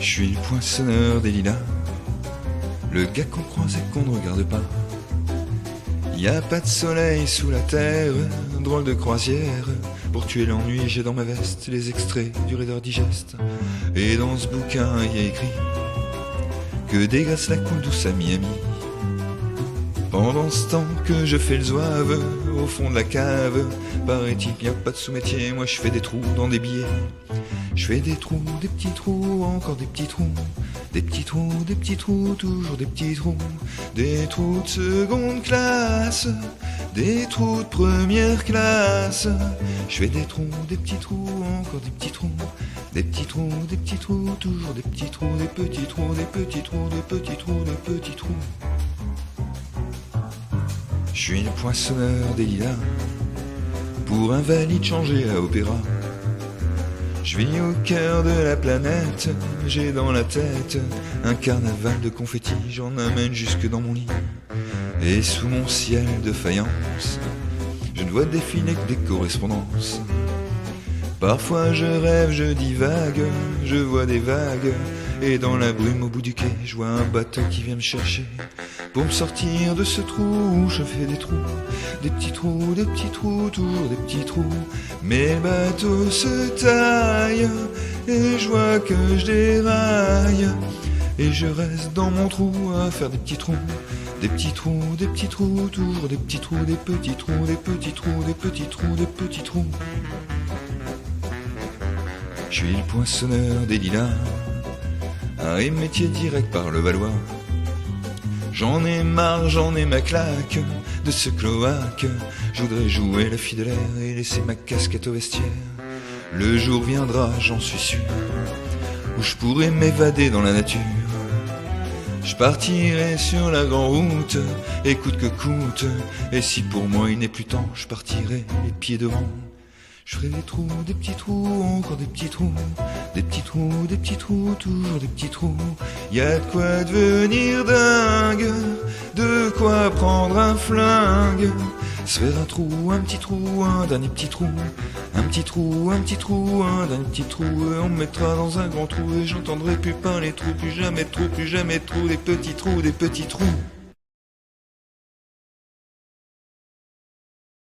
Je suis le poinçonneur des lilas, le gars qu'on croise et qu'on ne regarde pas. Y a pas de soleil sous la terre, drôle de croisière. Pour tuer l'ennui, j'ai dans ma veste les extraits du Reader Digest. Et dans ce bouquin, y a écrit que dégraisse la coule douce à Miami. Pendant ce temps que je fais le zouave au fond de la cave, paraît-il qu'il n'y a pas de sous-métier, moi je fais des trous dans des billets. Je fais des trous, des petits trous, encore des petits trous, des petits trous, des petits trous, toujours des petits trous, des trous de seconde classe, des trous de première classe. Je fais des trous, des petits trous, encore des petits trous, des petits trous, des petits trous, toujours des petits trous, des petits trous, des petits trous, des petits trous, des petits trous. Je suis le poinçonneur des lilas, pour invalide changé à opéra. Je vis au cœur de la planète, j'ai dans la tête un carnaval de confettis, j'en amène jusque dans mon lit. Et sous mon ciel de faïence, je ne vois défiler que des correspondances. Parfois je rêve, je divague, je vois des vagues, et dans la brume au bout du quai, je vois un bateau qui vient me chercher. Pour me sortir de ce trou, je fais des trous, des petits trous, des petits trous, toujours des petits trous. Mais le bateau se taille, et je vois que je déraille. Et je reste dans mon trou à faire des petits trous, des petits trous, des petits trous, toujours des petits trous, des petits trous, des petits trous, des petits trous, des petits trous. Je suis le poinçonneur des lilas, un métier direct par le Valois. J'en ai marre, j'en ai ma claque de ce cloaque. Je voudrais jouer la fille de l'air et laisser ma casquette au vestiaire. Le jour viendra, j'en suis sûr, où je pourrai m'évader dans la nature. Je partirai sur la grande route, et coûte que coûte. Et si pour moi il n'est plus temps, je partirai les pieds devant. Je ferai des trous, des petits trous, encore des petits trous, des petits trous, des petits trous, toujours des petits trous. Y a de quoi devenir dingue, de quoi prendre un flingue. Se faire un trou, un petit trou, un dernier petit trou, un petit trou, un petit trou, un dernier petit trou. Et on me mettra dans un grand trou et j'entendrai plus parler trous, plus jamais de trous, plus jamais de trous, des petits trous, des petits trous.